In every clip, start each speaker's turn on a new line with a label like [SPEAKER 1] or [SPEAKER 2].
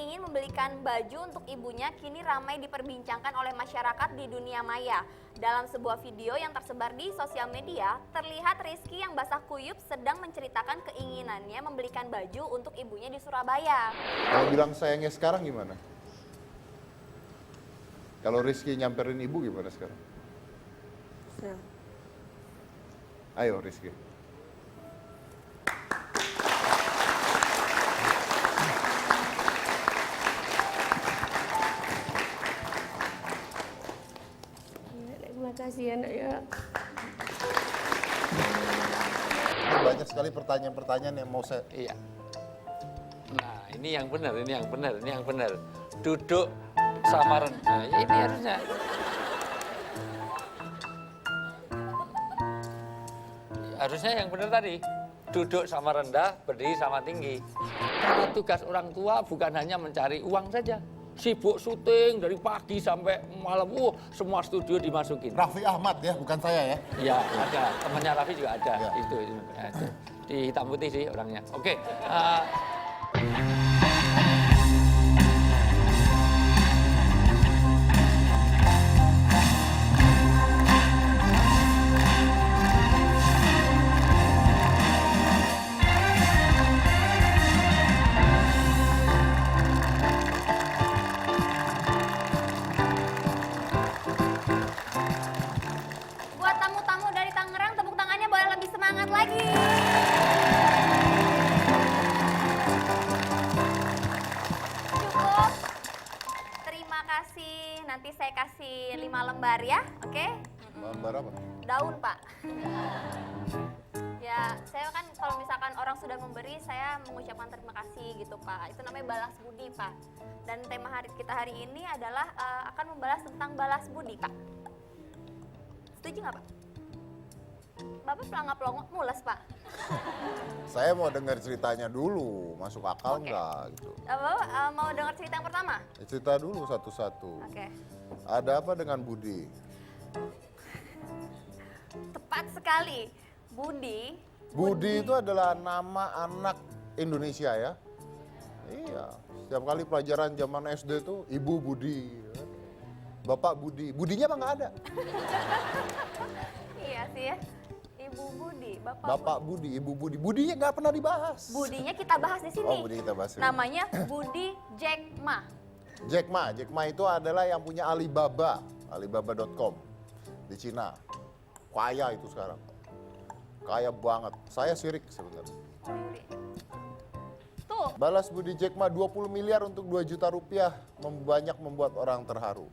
[SPEAKER 1] ingin membelikan baju untuk ibunya kini ramai diperbincangkan oleh masyarakat di dunia maya. Dalam sebuah video yang tersebar di sosial media, terlihat Rizky yang basah kuyup sedang menceritakan keinginannya membelikan baju untuk ibunya di Surabaya.
[SPEAKER 2] Kalau bilang sayangnya sekarang gimana? Kalau Rizky nyamperin ibu gimana sekarang? Ayo Rizky.
[SPEAKER 3] Terima kasih ya nak ya.
[SPEAKER 2] Banyak sekali pertanyaan-pertanyaan yang mau saya...
[SPEAKER 4] Iya. Nah, ini yang benar, ini yang benar, ini yang benar. Duduk sama rendah. Nah, ini harusnya. Harusnya yang benar tadi. Duduk sama rendah, berdiri sama tinggi. Karena tugas orang tua bukan hanya mencari uang saja. Sibuk syuting dari pagi sampai malam, semua studio dimasukin.
[SPEAKER 2] Raffi Ahmad ya, bukan saya ya?
[SPEAKER 4] Ya, ada. Temannya Raffi juga ada.
[SPEAKER 2] Ya.
[SPEAKER 4] Itu. Di hitam putih sih orangnya. Oke.
[SPEAKER 1] Buat tamu-tamu dari Tangerang, tepuk tangannya boleh lebih semangat lagi. Cukup. Terima kasih. Nanti saya kasih 5 lembar ya, oke?
[SPEAKER 2] Lembar apa?
[SPEAKER 1] Daun, Pak. Ya, saya kan kalau misalkan orang sudah memberi, saya mengucapkan terima kasih gitu, Pak. Itu namanya balas budi, Pak. Dan tema kita hari ini adalah akan membalas tentang balas budi, Pak. Setuju nggak, Pak? Bapak pelangap-pelongok mules, Pak.
[SPEAKER 2] Saya mau dengar ceritanya dulu, masuk akal
[SPEAKER 1] Oke.
[SPEAKER 2] nggak gitu.
[SPEAKER 1] Bapak mau dengar cerita yang pertama?
[SPEAKER 2] Cerita dulu satu-satu.
[SPEAKER 1] Oke.
[SPEAKER 2] Ada apa dengan Budi?
[SPEAKER 1] Tepat sekali. Budi.
[SPEAKER 2] Budi itu adalah nama anak Indonesia ya? Iya, setiap kali pelajaran zaman SD itu Ibu Budi, ya. Bapak Budi. Budinya apa nggak ada?
[SPEAKER 1] Iya sih ya. Ibu Budi,
[SPEAKER 2] Bapak Budi, Ibu Budi. Budinya nggak pernah dibahas.
[SPEAKER 1] Budinya kita bahas di sini.
[SPEAKER 2] Oh, Budi kita bahas.
[SPEAKER 1] Namanya Budi Jack Ma.
[SPEAKER 2] Jack Ma. Jack Ma itu adalah yang punya Alibaba, Alibaba.com di Cina. Kaya itu sekarang. Kaya banget. Saya sirik sebenarnya.
[SPEAKER 1] Tuh,
[SPEAKER 2] Balas budi Jack Ma 20 miliar untuk 2 juta rupiah banyak membuat orang terharu.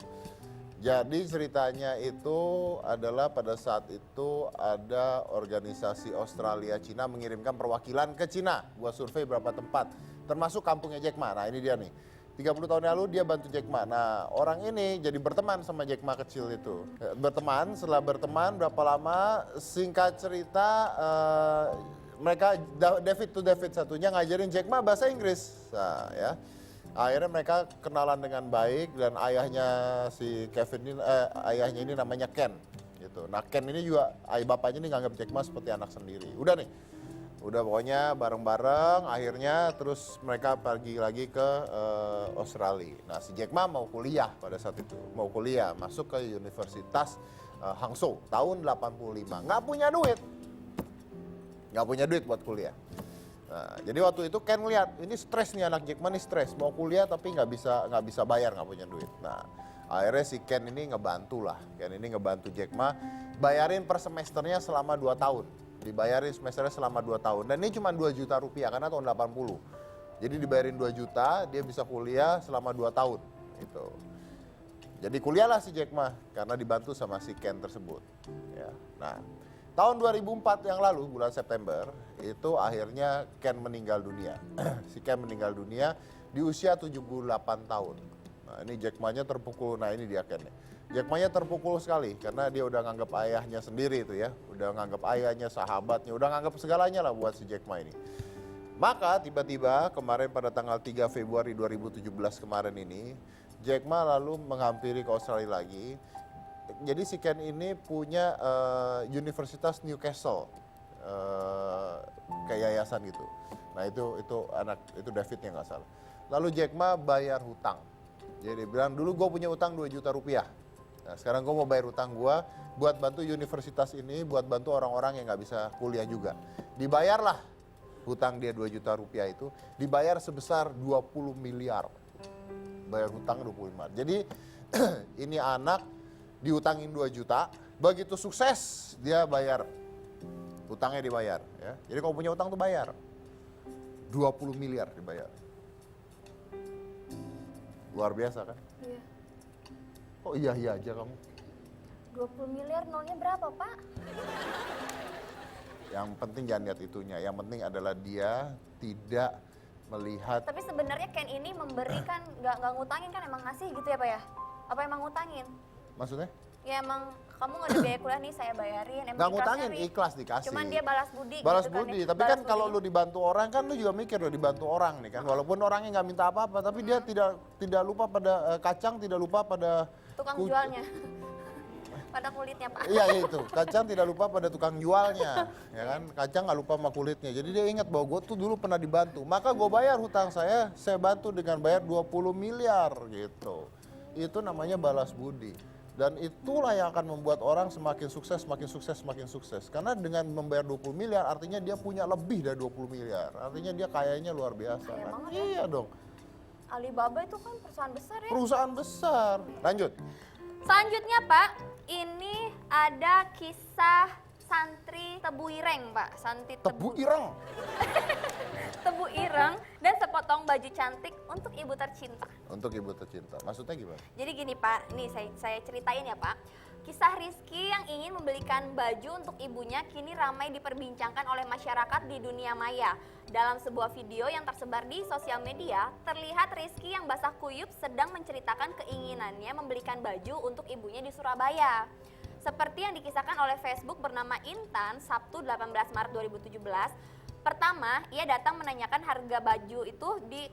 [SPEAKER 2] Jadi ceritanya itu adalah pada saat itu ada organisasi Australia Cina mengirimkan perwakilan ke Cina buat survei berapa tempat, termasuk kampungnya Jack Ma. Nah ini dia nih, 30 tahun lalu dia bantu Jack Ma. Nah orang ini jadi berteman sama Jack Ma kecil itu. Berteman, setelah berteman berapa lama, singkat cerita mereka David to David satunya ngajarin Jack Ma bahasa Inggris. Nah ya. Akhirnya mereka kenalan dengan baik dan ayahnya si Kevin ini, ayahnya ini namanya Ken gitu. Nah Ken ini juga bapaknya ini nganggap Jack Ma seperti anak sendiri. Udah nih, udah pokoknya bareng-bareng. Akhirnya terus mereka pergi lagi ke Australia. Nah si Jack Ma mau kuliah pada saat itu, mau kuliah masuk ke Universitas Hangzhou tahun 85. Nggak punya duit buat kuliah. Nah, jadi waktu itu Ken lihat ini stres nih anak Jack Ma nih stres mau kuliah tapi nggak bisa bayar, nggak punya duit. Nah akhirnya si Ken ini ngebantu Jack Ma bayarin per semesternya selama 2 tahun, dibayarin semesternya selama 2 tahun dan ini cuma 2 juta rupiah karena tahun 80. Jadi dibayarin 2 juta dia bisa kuliah selama 2 tahun gitu. Jadi kuliahlah si Jack Ma karena dibantu sama si Ken tersebut. Ya. Nah tahun 2004 yang lalu, bulan September, itu akhirnya Ken meninggal dunia. Si Ken meninggal dunia di usia 78 tahun. Nah ini Jack Ma-nya terpukul, nah ini dia Ken. Jack Ma-nya terpukul sekali karena dia udah nganggap ayahnya sendiri itu ya. Udah nganggap ayahnya, sahabatnya, udah nganggap segalanya lah buat si Jack Ma ini. Maka tiba-tiba kemarin pada tanggal 3 Februari 2017 kemarin ini, Jack Ma lalu menghampiri ke Australia lagi. Jadi si Ken ini punya Universitas Newcastle, kayak yayasan gitu. Nah itu Davidnya nggak salah. Lalu Jack Ma bayar hutang. Jadi dia bilang dulu gue punya utang 2 juta rupiah. Nah sekarang gue mau bayar utang gue buat bantu universitas ini, buat bantu orang-orang yang nggak bisa kuliah juga. Dibayarlah hutang dia 2 juta rupiah itu, dibayar sebesar 20 miliar. Bayar hutang 25 miliar. Jadi ini anak diutangin 2 juta, begitu sukses dia bayar. Hutangnya dibayar. Ya. Jadi kalau punya utang tuh bayar. 20 miliar dibayar. Luar biasa kan?
[SPEAKER 1] Iya.
[SPEAKER 2] Kok iya aja kamu?
[SPEAKER 1] 20 miliar nolnya berapa, Pak?
[SPEAKER 2] Yang penting jangan lihat itunya. Yang penting adalah dia tidak melihat.
[SPEAKER 1] Tapi sebenarnya Ken ini memberikan, nggak ngutangin kan, emang ngasih gitu ya Pak ya? Apa emang ngutangin?
[SPEAKER 2] Maksudnya?
[SPEAKER 1] Ya emang kamu nggak ada biaya kuliah nih saya bayarin. Emang
[SPEAKER 2] Nggak
[SPEAKER 1] ikhlas
[SPEAKER 2] ngutangin,
[SPEAKER 1] nyari.
[SPEAKER 2] ikhlas dikasih.
[SPEAKER 1] Cuman dia balas budi
[SPEAKER 2] Balas
[SPEAKER 1] gitu
[SPEAKER 2] budi,
[SPEAKER 1] kan ya.
[SPEAKER 2] tapi
[SPEAKER 1] Balas
[SPEAKER 2] kan kalau lu
[SPEAKER 1] budinya.
[SPEAKER 2] dibantu orang kan lu juga mikir lu dibantu orang nih kan. Walaupun orangnya nggak minta apa-apa, tapi dia tidak lupa pada kacang, tidak lupa pada
[SPEAKER 1] Tukang jualnya. Pada kulitnya Pak.
[SPEAKER 2] Iya itu, kacang tidak lupa pada tukang jualnya, ya kan? Kacang nggak lupa sama kulitnya. Jadi dia ingat bahwa gue tuh dulu pernah dibantu, maka gue bayar hutang saya bantu dengan bayar 20 miliar gitu. Itu namanya balas budi. Dan itulah yang akan membuat orang semakin sukses, semakin sukses, semakin sukses. Karena dengan membayar 20 miliar artinya dia punya lebih dari 20 miliar. Artinya dia kayanya luar biasa
[SPEAKER 1] Kaya
[SPEAKER 2] kan?
[SPEAKER 1] banget ya.
[SPEAKER 2] Iya dong,
[SPEAKER 1] Alibaba itu kan perusahaan besar ya.
[SPEAKER 2] perusahaan besar. Lanjut.
[SPEAKER 1] Selanjutnya Pak, ini ada kisah santri Tebu Ireng Pak. Santri
[SPEAKER 2] Tebu ireng.
[SPEAKER 1] Tebu Ireng dan sepotong baju cantik untuk ibu tercinta.
[SPEAKER 2] Untuk ibu tercinta, maksudnya gimana?
[SPEAKER 1] Jadi gini Pak, ini saya ceritain ya Pak. Kisah Rizky yang ingin membelikan baju untuk ibunya kini ramai diperbincangkan oleh masyarakat di dunia maya. Dalam sebuah video yang tersebar di sosial media, terlihat Rizky yang basah kuyup sedang menceritakan keinginannya membelikan baju untuk ibunya di Surabaya. Seperti yang dikisahkan oleh Facebook bernama Intan, Sabtu 18 Maret 2017. Pertama, ia datang menanyakan harga baju itu di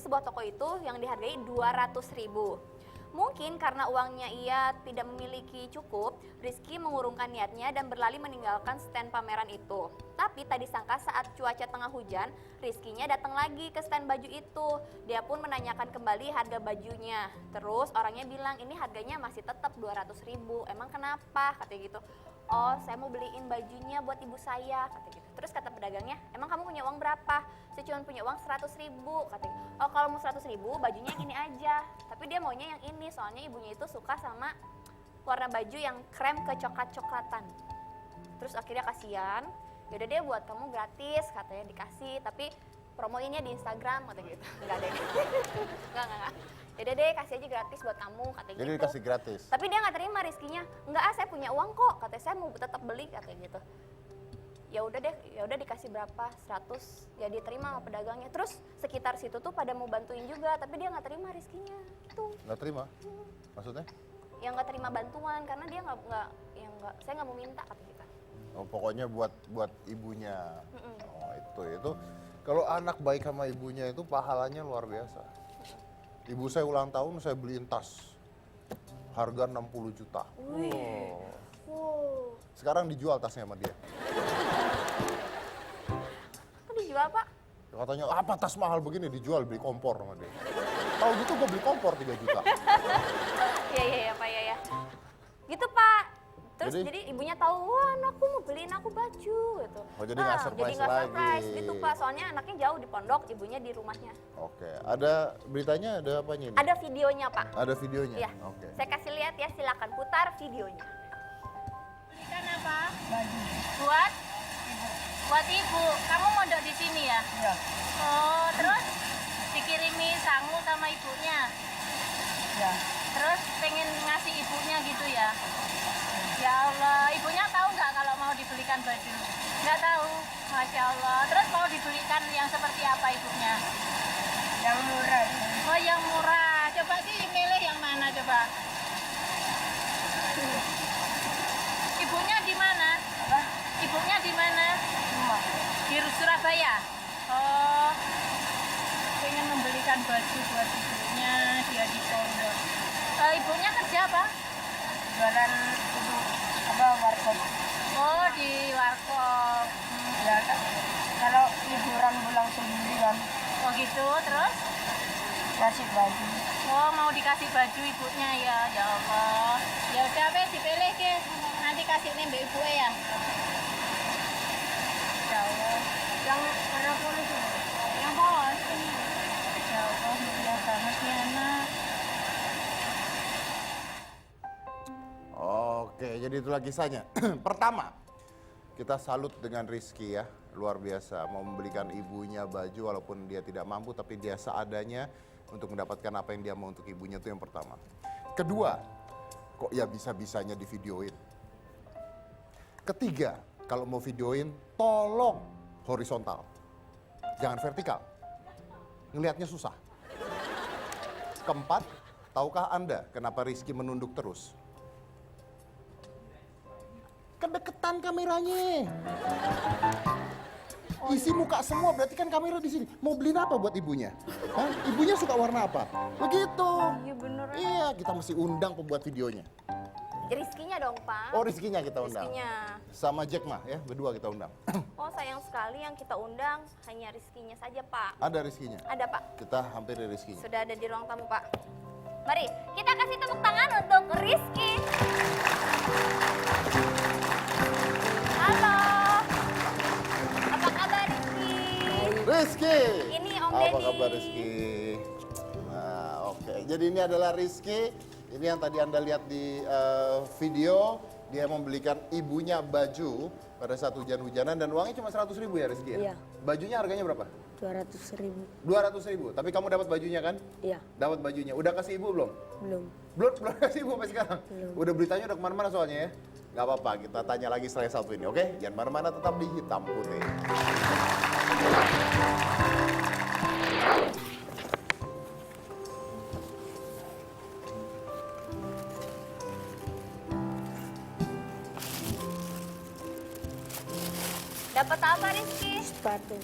[SPEAKER 1] sebuah toko itu yang dihargai 200.000. Mungkin karena uangnya ia tidak memiliki cukup, Rizky mengurungkan niatnya dan berlari meninggalkan stand pameran itu. Tapi tak disangka saat cuaca tengah hujan, Rizky-nya datang lagi ke stand baju itu. Dia pun menanyakan kembali harga bajunya. Terus orangnya bilang ini harganya masih tetap 200.000. Emang kenapa? Katanya gitu. Oh, saya mau beliin bajunya buat ibu saya, kata gitu. Terus kata pedagangnya, emang kamu punya uang berapa? Saya cuma punya uang 100.000, katanya. Oh, kalau mau 100.000, bajunya gini aja. Tapi dia maunya yang ini, soalnya ibunya itu suka sama warna baju yang krem kecoklat-coklatan. Terus akhirnya kasihan, yaudah deh buat kamu gratis, katanya dikasih. Tapi promoinnya di Instagram, kata gitu. Enggak deh. Enggak. Yaudah deh kasih aja gratis buat kamu, katanya
[SPEAKER 2] Jadi
[SPEAKER 1] gitu.
[SPEAKER 2] dikasih gratis.
[SPEAKER 1] Tapi dia nggak terima Rizky-nya. Enggak, saya punya uang kok. Katanya saya mau tetap beli, katanya gitu. Ya udah deh, ya udah dikasih berapa? 100. Ya diterima sama pedagangnya. Terus sekitar situ tuh pada mau bantuin juga, tapi dia nggak terima Rizky-nya. Gitu.
[SPEAKER 2] Nggak terima? Maksudnya?
[SPEAKER 1] Yang nggak terima bantuan karena dia saya nggak mau minta, kata kita.
[SPEAKER 2] Oh, pokoknya buat ibunya. Oh, itu. Kalau anak baik sama ibunya itu pahalanya luar biasa. Ibu saya ulang tahun, saya beliin tas. Harga 60 juta. Oh.
[SPEAKER 1] Wow.
[SPEAKER 2] Sekarang dijual tasnya sama dia.
[SPEAKER 1] Kok dijual Pak?
[SPEAKER 2] Katanya, apa tas mahal begini? Dijual, beli kompor sama dia. Tahu gitu gue beli kompor 3 juta.
[SPEAKER 1] Iya Pak, ya. Gitu Pak. Terus
[SPEAKER 2] Jadi?
[SPEAKER 1] jadi ibunya tahu, wah anakku mau beliin aku baju gitu.
[SPEAKER 2] Oh, jadi nggak surprise
[SPEAKER 1] jadi nggak surprise
[SPEAKER 2] lagi.
[SPEAKER 1] gitu Pak, soalnya anaknya jauh di pondok, ibunya di rumahnya.
[SPEAKER 2] Oke, ada beritanya, ada apanya ini?
[SPEAKER 1] Ada videonya Pak.
[SPEAKER 2] Ada videonya?
[SPEAKER 1] Iya.
[SPEAKER 2] Oke.
[SPEAKER 1] Saya kasih lihat ya, silakan putar videonya.
[SPEAKER 5] Ikan apa?
[SPEAKER 6] Baju.
[SPEAKER 5] Buat? Buat ibu. Kamu mondok di sini ya?
[SPEAKER 6] Iya.
[SPEAKER 5] Oh, terus dikirimi sangu sama ibunya.
[SPEAKER 6] Ya.
[SPEAKER 5] Terus pengen ngasih ibunya gitu ya? Ya Allah, ibunya tahu nggak kalau mau dibelikan baju? Nggak tahu, Masya Allah. Terus mau dibelikan yang seperti apa ibunya?
[SPEAKER 6] Yang murah.
[SPEAKER 5] Oh, yang murah. Coba sih milih yang mana coba? Ibunya di mana?
[SPEAKER 6] Apa?
[SPEAKER 5] Ibunya di mana?
[SPEAKER 6] Rumah.
[SPEAKER 5] Di Surabaya. Oh, pengen membelikan baju buat ibunya, dia di pondok. Ibunya kerja apa?
[SPEAKER 6] Jualan itu apa warkop.
[SPEAKER 5] Oh, di warkop.
[SPEAKER 6] Ya kan? kalau liburan pulang sendiri kan
[SPEAKER 5] Oh gitu, terus?
[SPEAKER 6] kasih baju.
[SPEAKER 5] Oh mau dikasih baju ibunya ya, ya Allah. Ya udah apa dipilih ke, nanti kasih nih mbak ibu ya. Ya Allah.
[SPEAKER 6] Yang warna kuning itu.
[SPEAKER 5] Yang bos ini. Ya Allah, mulia banget nih anak.
[SPEAKER 2] Oke, jadi itulah kisahnya. Pertama, kita salut dengan Rizky ya, luar biasa. Mau membelikan ibunya baju walaupun dia tidak mampu, tapi dia seadanya untuk mendapatkan apa yang dia mau untuk ibunya, itu yang pertama. Kedua, kok ya bisa-bisanya divideoin. Ketiga, kalau mau videoin, tolong horizontal, jangan vertikal. Ngelihatnya susah. Keempat, tahukah Anda kenapa Rizky menunduk terus? Kedeketan kameranya. Isi muka semua, berarti kan kamera di sini. Mau beliin apa buat ibunya? Hah? Ibunya suka warna apa? Begitu.
[SPEAKER 1] Iya bener.
[SPEAKER 2] Iya, kita mesti undang pembuat videonya.
[SPEAKER 1] Rizkinya dong, Pak.
[SPEAKER 2] Oh, Rizkinya kita undang.
[SPEAKER 1] Rizkinya.
[SPEAKER 2] Sama Jack mah ya, berdua kita undang.
[SPEAKER 1] Oh, sayang sekali yang kita undang hanya Rizkinya saja, Pak.
[SPEAKER 2] Ada Rizkinya.
[SPEAKER 1] Ada, Pak.
[SPEAKER 2] Kita hampiri Rizkinya.
[SPEAKER 1] Sudah ada di ruang tamu, Pak. Mari, kita kasih tepuk tangan untuk Rizky. Halo. Apa kabar, Rizky?
[SPEAKER 2] Rizky.
[SPEAKER 1] Ini Om
[SPEAKER 2] Apa
[SPEAKER 1] Deddy.
[SPEAKER 2] kabar Rizky? Nah, oke. Jadi ini adalah Rizky. Ini yang tadi Anda lihat di video. Dia membelikan ibunya baju pada saat hujan-hujanan dan uangnya cuma 100.000 ya Rizky ya?
[SPEAKER 3] Iya.
[SPEAKER 2] Bajunya harganya berapa?
[SPEAKER 3] 200.000.
[SPEAKER 2] 200.000. Tapi kamu dapat bajunya kan?
[SPEAKER 3] Iya.
[SPEAKER 2] Dapat bajunya. Udah kasih ibu belum?
[SPEAKER 3] Belum.
[SPEAKER 2] Belum kasih ibu sampai sekarang?
[SPEAKER 3] Belum.
[SPEAKER 2] Udah beritanya udah kemana-mana soalnya ya? Gak apa-apa, kita tanya lagi setelah yang satu ini, oke? Jangan mana-mana, tetap di Hitam Putih.
[SPEAKER 1] Dapat apa, Rizky?
[SPEAKER 3] Sepatu.